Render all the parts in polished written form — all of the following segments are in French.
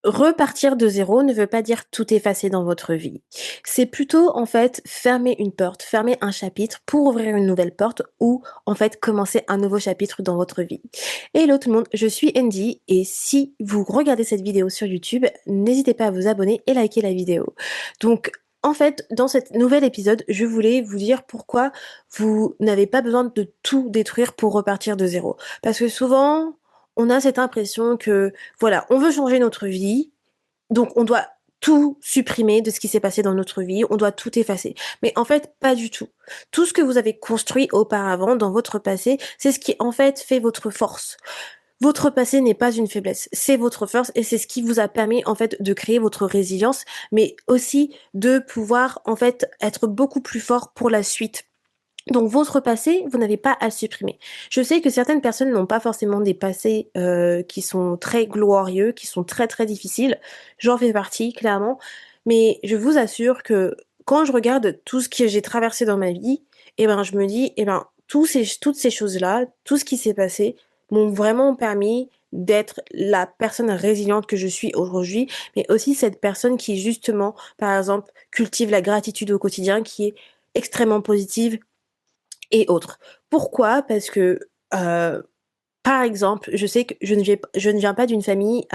Repartir de zéro ne veut pas dire tout effacer dans votre vie. C'est plutôt, en fait, fermer une porte, fermer un chapitre pour ouvrir une nouvelle porte ou, en fait, commencer un nouveau chapitre dans votre vie. Hello tout le monde, je suis Andy et si vous regardez cette vidéo sur YouTube, n'hésitez pas à vous abonner et liker la vidéo. Donc, en fait, dans cet nouvel épisode, je voulais vous dire pourquoi vous n'avez pas besoin de tout détruire pour repartir de zéro. Parce que souvent, on a cette impression que voilà, on veut changer notre vie, donc on doit tout supprimer de ce qui s'est passé dans notre vie, on doit tout effacer. Mais en fait, pas du tout. Tout ce que vous avez construit auparavant dans votre passé, c'est ce qui en fait fait votre force. Votre passé n'est pas une faiblesse, c'est votre force et c'est ce qui vous a permis en fait de créer votre résilience, mais aussi de pouvoir en fait être beaucoup plus fort pour la suite. Donc votre passé, vous n'avez pas à le supprimer. Je sais que certaines personnes n'ont pas forcément des passés qui sont très glorieux, qui sont très très difficiles. J'en fais partie, clairement. Mais je vous assure que quand je regarde tout ce que j'ai traversé dans ma vie, eh ben je me dis, eh ben toutes ces choses-là, tout ce qui s'est passé, m'ont vraiment permis d'être la personne résiliente que je suis aujourd'hui, mais aussi cette personne qui justement, par exemple, cultive la gratitude au quotidien, qui est extrêmement positive, et autres. Pourquoi? Parce que, par exemple, je sais que je ne viens pas d'une famille,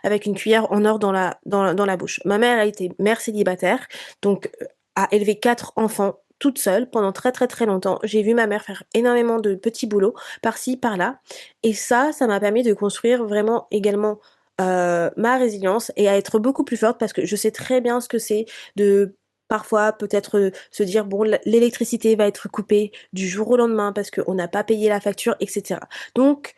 avec une cuillère en or dans la bouche. Ma mère a été mère célibataire, donc a élevé 4 enfants toute seule pendant très, très, très longtemps. J'ai vu ma mère faire énormément de petits boulots par-ci, par-là et ça m'a permis de construire vraiment également, ma résilience et à être beaucoup plus forte parce que je sais très bien ce que c'est de parfois peut-être, se dire: «Bon, l'électricité va être coupée du jour au lendemain parce qu'on n'a pas payé la facture» et cetera. Donc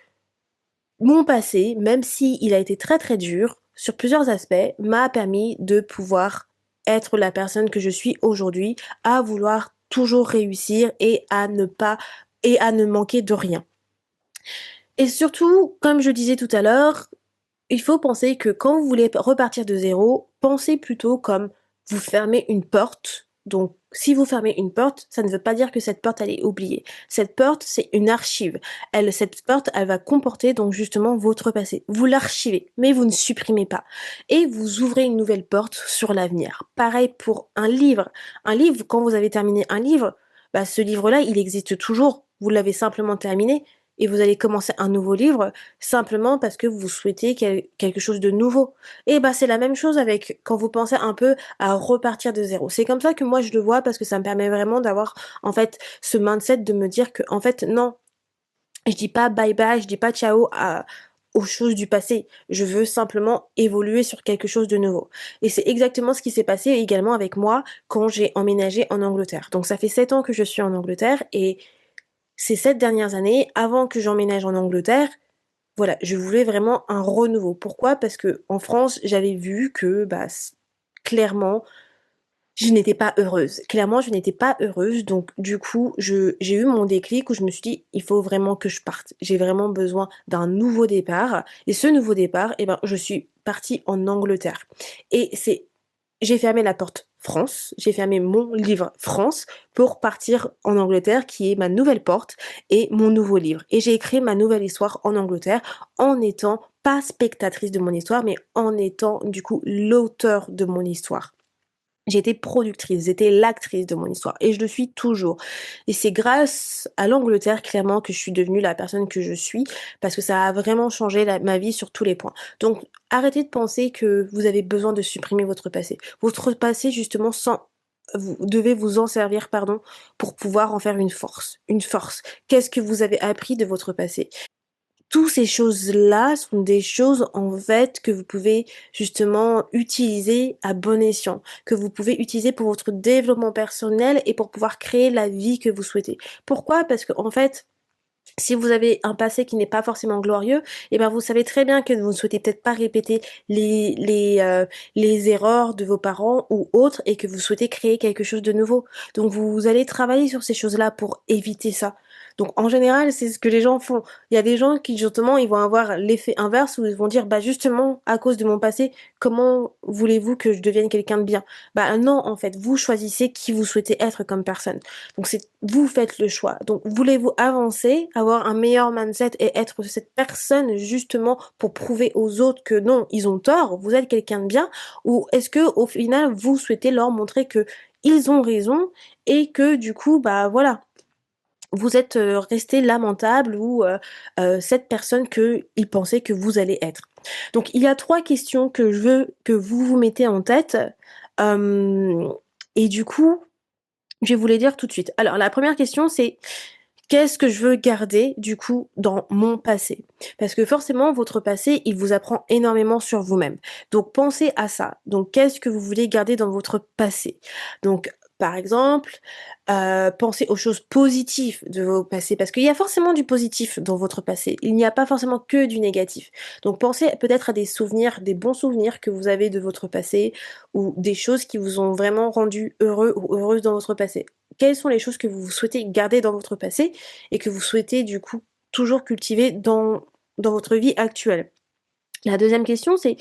mon passé, même s'il a été très, très dur sur plusieurs aspects, m'a permis de pouvoir être la personne que je suis aujourd'hui, à vouloir toujours réussir et à ne manquer de rien. Et surtout, comme je disais tout à l'heure, il faut penser que quand vous voulez repartir de zéro, pensez plutôt comme vous fermez une porte. Donc, si vous fermez une porte, ça ne veut pas dire que cette porte, elle est oubliée. Cette porte, c'est une archive. Cette porte, elle va comporter donc justement votre passé. Vous l'archivez, mais vous ne supprimez pas. Et vous ouvrez une nouvelle porte sur l'avenir. Pareil pour un livre. Un livre, quand vous avez terminé un livre, bah, ce livre-là, il existe toujours. Vous l'avez simplement terminé et vous allez commencer un nouveau livre simplement parce que vous souhaitez quelque chose de nouveau. Et bah, c'est la même chose avec quand vous pensez un peu à repartir de zéro. C'est comme ça que moi je le vois parce que ça me permet vraiment d'avoir en fait ce mindset de me dire que en fait non, je dis pas bye bye, je dis pas ciao aux choses du passé. Je veux simplement évoluer sur quelque chose de nouveau. Et c'est exactement ce qui s'est passé également avec moi quand j'ai emménagé en Angleterre. Donc ça fait 7 ans que je suis en Angleterre et ces 7 dernières années, avant que j'emménage en Angleterre, voilà, je voulais vraiment un renouveau. Pourquoi? Parce qu'en France, j'avais vu que, bah, clairement, je n'étais pas heureuse. Clairement, je n'étais pas heureuse, donc du coup, j'ai eu mon déclic où je me suis dit: «Il faut vraiment que je parte. J'ai vraiment besoin d'un nouveau départ» et ce nouveau départ, eh ben, je suis partie en Angleterre et j'ai fermé la porte France, j'ai fermé mon livre France pour partir en Angleterre qui est ma nouvelle porte et mon nouveau livre et j'ai écrit ma nouvelle histoire en Angleterre en étant pas spectatrice de mon histoire, mais en étant du coup l'auteur de mon histoire. J'étais productrice, j'étais l'actrice de mon histoire et je le suis toujours. Et c'est grâce à l'Angleterre clairement que je suis devenue la personne que je suis parce que ça a vraiment changé ma vie sur tous les points. Donc arrêtez de penser que vous avez besoin de supprimer votre passé. Votre passé justement vous devez vous en servir, pardon, pour pouvoir en faire une force. Une force. Qu'est-ce que vous avez appris de votre passé? Tous ces choses-là sont des choses, en fait, que vous pouvez justement utiliser à bon escient, que vous pouvez utiliser pour votre développement personnel et pour pouvoir créer la vie que vous souhaitez. Pourquoi? Parce qu'en fait, si vous avez un passé qui n'est pas forcément glorieux, et ben, vous savez très bien que vous ne souhaitez peut-être pas répéter les erreurs de vos parents ou autres et que vous souhaitez créer quelque chose de nouveau. Donc vous allez travailler sur ces choses-là pour éviter ça. Donc en général, c'est ce que les gens font. Il y a des gens qui justement, ils vont avoir l'effet inverse où ils vont dire: «Bah, justement, à cause de mon passé, comment voulez-vous que je devienne quelqu'un de bien?» Bah, non, en fait, vous choisissez qui vous souhaitez être comme personne. Donc c'est vous faites le choix. Donc voulez-vous avancer, avoir un meilleur mindset et être cette personne justement pour prouver aux autres que non, ils ont tort, vous êtes quelqu'un de bien? Ou est-ce que au final, vous souhaitez leur montrer que ils ont raison et que du coup, bah, voilà, vous êtes, resté lamentable ou cette personne qu'ils pensaient que vous allez être. Donc il y a 3 questions que je veux que vous vous mettez en tête, hem et du coup, je vais vous les dire tout de suite. Alors la première question, c'est: qu'est-ce que je veux garder, du coup, dans mon passé? Parce que forcément, votre passé, il vous apprend énormément sur vous-même. Donc pensez à ça. Donc qu'est-ce que vous voulez garder dans votre passé? Donc, par exemple, pensez aux choses positives de vos passés, parce qu'il y a forcément du positif dans votre passé. Il n'y a pas forcément que du négatif. Donc pensez peut-être à des souvenirs, des bons souvenirs que vous avez de votre passé ou des choses qui vous ont vraiment rendu heureux ou heureuse dans votre passé. Quelles sont les choses que vous souhaitez garder dans votre passé et que vous souhaitez du coup toujours cultiver dans votre vie actuelle? La deuxième question, c'est: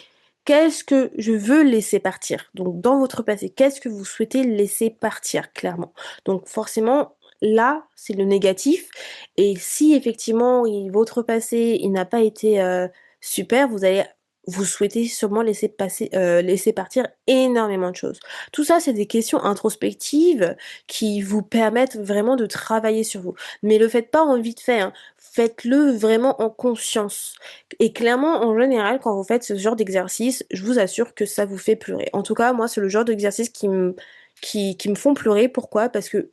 qu'est-ce que je veux laisser partir? Donc dans votre passé, qu'est-ce que vous souhaitez laisser partir clairement? Donc forcément, là, c'est le négatif et si effectivement votre passé, il n'a pas été, super, vous souhaitez sûrement laisser partir énormément de choses. Tout ça, c'est des questions introspectives qui vous permettent vraiment de travailler sur vous. Mais le faites pas en vite fait, hein, faites-le vraiment en conscience. Et clairement, en général, quand vous faites ce genre d'exercice, je vous assure que ça vous fait pleurer. En tout cas, moi, c'est le genre d'exercice qui me font pleurer. Pourquoi? Parce que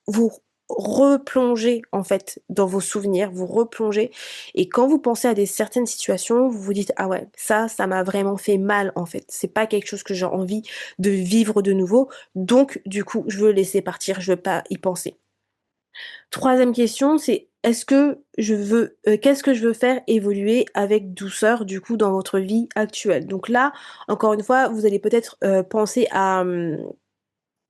vous replongez, en fait, dans vos souvenirs, vous replongez et quand vous pensez à des certaines situations, vous vous dites: «Ah ouais, ça m'a vraiment fait mal, en fait. C'est pas quelque chose que j'ai envie de vivre de nouveau, donc du coup, je veux laisser partir, je veux pas y penser». Troisième question, c'est: qu'est-ce que je veux faire évoluer avec douceur, du coup, dans votre vie actuelle? Donc là, encore une fois, vous allez peut-être, penser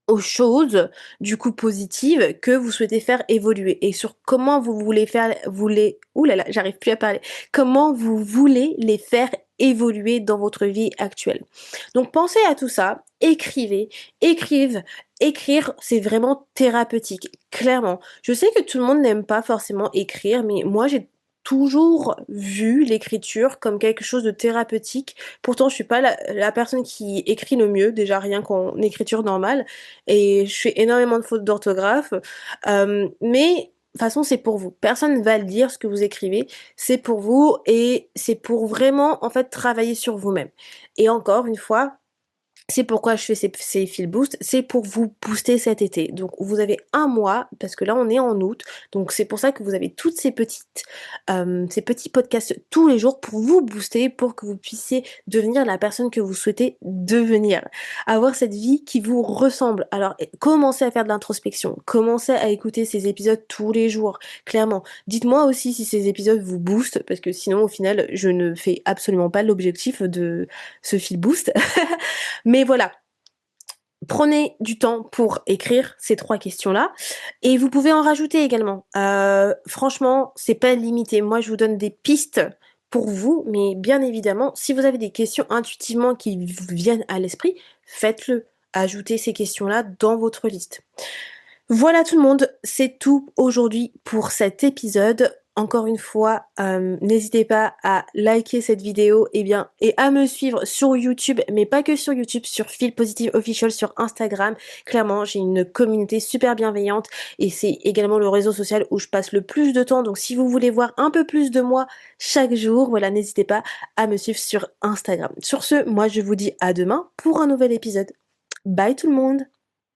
aux choses, du coup, positives que vous souhaitez faire évoluer et sur comment vous voulez faire voulez ouh là là, j'arrive plus à parler. Comment vous voulez les faire évoluer dans votre vie actuelle. Donc pensez à tout ça, écrive écrire, c'est vraiment thérapeutique, clairement. Je sais que tout le monde n'aime pas forcément écrire, mais moi j'ai toujours vu l'écriture comme quelque chose de thérapeutique. Pourtant, je suis pas la personne qui écrit le mieux, déjà rien qu'en écriture normale et je fais énormément de fautes d'orthographe, mais de toute façon, c'est pour vous. Personne ne va lire ce que vous écrivez, c'est pour vous et c'est pour vraiment, en fait, travailler sur vous-même et encore une fois, c'est pourquoi je fais ces feel boost, c'est pour vous booster cet été. Donc vous avez 1 mois, parce que là on est en août, donc c'est pour ça que vous avez toutes ces petits podcasts tous les jours pour vous booster, pour que vous puissiez devenir la personne que vous souhaitez devenir. Avoir cette vie qui vous ressemble. Alors commencez à faire de l'introspection, commencez à écouter ces épisodes tous les jours, clairement. Dites-moi aussi si ces épisodes vous boostent, parce que sinon au final je ne fais absolument pas l'objectif de ce feel boost. Mais voilà, prenez du temps pour écrire ces 3 questions-là et vous pouvez en rajouter également. Franchement, c'est pas limité. Moi, je vous donne des pistes pour vous, mais bien évidemment, si vous avez des questions intuitivement qui vous viennent à l'esprit, faites-le. Ajoutez ces questions-là dans votre liste. Voilà tout le monde, c'est tout aujourd'hui pour cet épisode. Encore une fois, n'hésitez pas à liker cette vidéo et à me suivre sur YouTube, mais pas que sur YouTube, sur Feel Positive Official sur Instagram. Clairement, j'ai une communauté super bienveillante et c'est également le réseau social où je passe le plus de temps. Donc si vous voulez voir un peu plus de moi chaque jour, voilà, n'hésitez pas à me suivre sur Instagram. Sur ce, moi je vous dis à demain pour un nouvel épisode. Bye tout le monde!